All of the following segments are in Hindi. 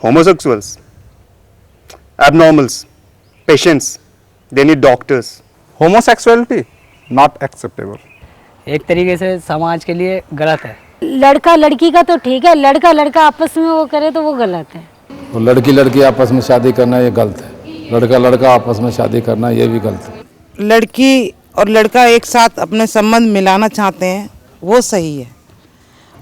Homosexuals, abnormals, patients, they need doctors. Homosexuality not acceptable. एक तरीके से समाज के लिए गलत है। लड़का लड़की का तो ठीक है, लड़का लड़का आपस में वो करे तो वो गलत है। और लड़की लड़की आपस में शादी करना ये गलत है, लड़का लड़का आपस में शादी करना ये भी गलत है। लड़की और लड़का एक साथ अपने संबंध मिलाना चाहते हैं वो सही है,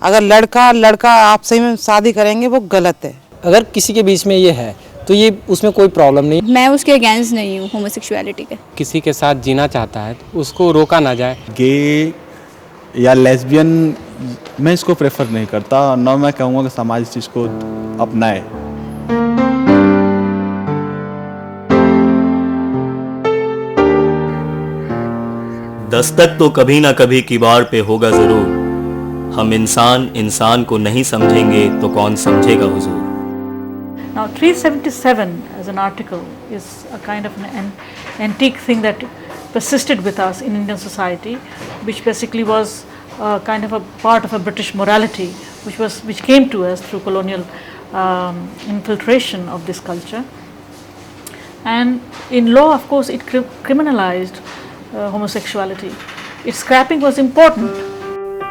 अगर लड़का लड़का आपस में शादी करेंगे वो गलत है। अगर किसी के बीच में ये है तो ये उसमें कोई प्रॉब्लम नहीं। मैं उसके अगेंस्ट नहीं हूँ होमोसेक्सुअलिटी के। किसी के साथ जीना चाहता है तो उसको रोका ना जाए। गे या लेस्बियन मैं इसको प्रेफर नहीं करता, ना मैं कहूँगा कि समाज इस चीज़ को अपनाए। दस्तक तो कभी ना कभी किबार पे होगा जरूर, हम इंसान इंसान को नहीं समझेंगे तो कौन समझेगा हुजूर। Now 377 as an article is a kind of an antique thing that persisted with us in Indian society, which basically was kind of a part of a British morality which came to us through colonial infiltration of this culture. And in law, of course, it criminalized homosexuality. Its scrapping was important.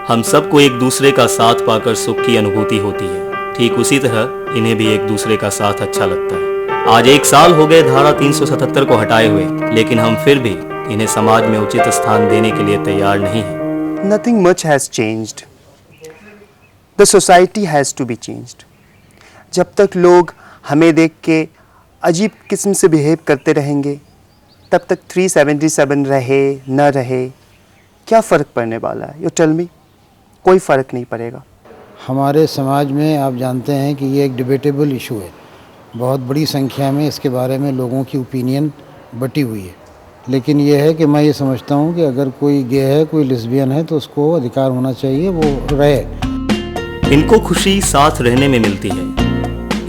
हम सबको एक दूसरे का साथ पाकर सुख की अनुभूति होती है, ठीक उसी तरह इन्हें भी एक दूसरे का साथ अच्छा लगता है। आज 1 साल हो गए धारा 377 को हटाए हुए, लेकिन हम फिर भी इन्हें समाज में उचित स्थान देने के लिए तैयार नहीं हैं। Nothing much has changed. The society has to be changed. जब तक लोग हमें देख के अजीब किस्म से बिहेव करते रहेंगे, तब तक 377 रहे न रहे क्या फ़र्क पड़ने वाला है? You tell me. कोई फ़र्क नहीं पड़ेगा। हमारे समाज में आप जानते हैं कि ये एक डिबेटेबल इशू है, बहुत बड़ी संख्या में इसके बारे में लोगों की ओपिनियन बटी हुई है, लेकिन ये है कि मैं ये समझता हूँ कि अगर कोई गे है, कोई लेस्बियन है तो उसको अधिकार होना चाहिए वो रहे। इनको खुशी साथ रहने में मिलती है,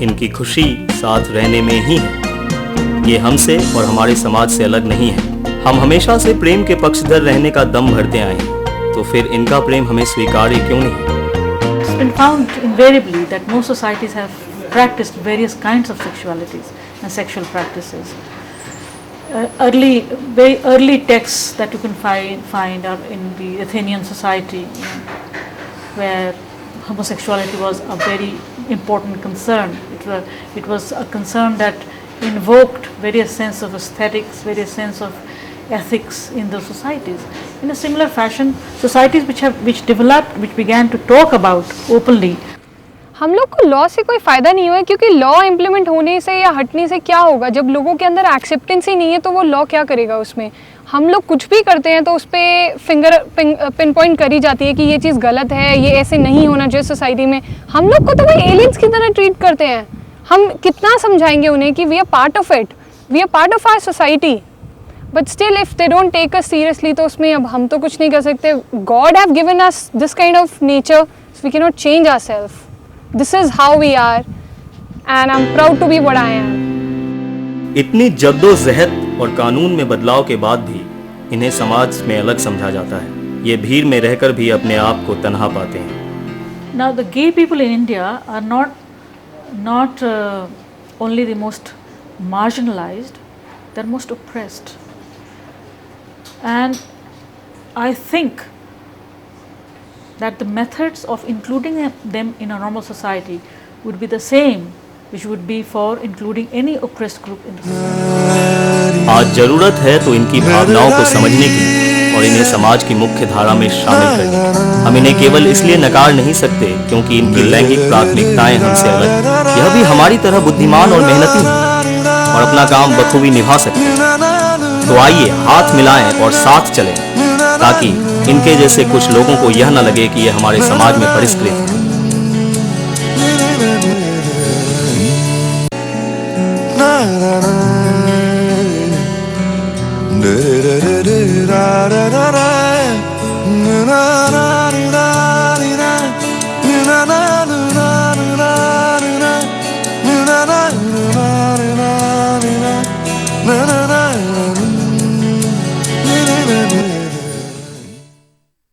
इनकी खुशी साथ रहने में ही है। ये हमसे और हमारे समाज से अलग नहीं है। हम हमेशा से प्रेम के पक्षधर रहने का दम भरते आए हैं, तो फिर इनका प्रेम हमें स्वीकार्य क्यों नहीं? It's been found invariably that most societies have practiced various kinds of sexualities and sexual practices. Very early texts that you can find are in the Athenian society, where homosexuality was a very important concern. It was a concern that invoked various sense of aesthetics, various sense of ethics in the societies. In a similar fashion, societies which developed, which began to talk about openly. हम लोग को लॉ से कोई फ़ायदा नहीं हुआ, क्योंकि लॉ इम्प्लीमेंट होने से या हटने से क्या होगा? जब लोगों के अंदर एक्सेप्टेंस ही नहीं है तो वो लॉ क्या करेगा उसमें? हम लोग कुछ भी करते हैं तो उस पर पिन पॉइंट करी जाती है कि ये चीज़ गलत है, ये ऐसे नहीं होना चाहिए सोसाइटी में। हम लोग को तो वो एलियंस की तरह ट्रीट करते हैं। हम कितना समझाएंगे उन्हें कि we are part of it, we are part of our society, but still if they don't take us seriously तो उसमें अब हम तो कुछ नहीं कर सकते। God have given us this kind of nature, so we can not change ourselves. This is how we are and I am proud to be what I am. इतनी जद्दोजहद और कानून में बदलाव के बाद भी इन्हें समाज में अलग समझा जाता है। ये भीड़ में रहकर भी अपने आप को तन्हा पाते हैं। Now the gay people in India are not only the most marginalized, they're most oppressed. And I think that the methods of including them in a normal society would be the same which would be for including any oppressed group in the society. आज जरूरत है तो इनकी भावनाओं को समझने की और इन्हें समाज की मुख्य धारा में शामिल करने की। हम इन्हें केवल इसलिए नकार नहीं सकते क्योंकि इनकी लैंगिक प्राथमिकताएं हमसे अलग हैं। यह भी हमारी तरह बुद्धिमान और मेहनती हैं और अपना काम बखूबी निभा सकते हैं। तो आइए हाथ मिलाएं और साथ चलें, ताकि इनके जैसे कुछ लोगों को यह न लगे कि यह हमारे समाज में परिष्कृत है।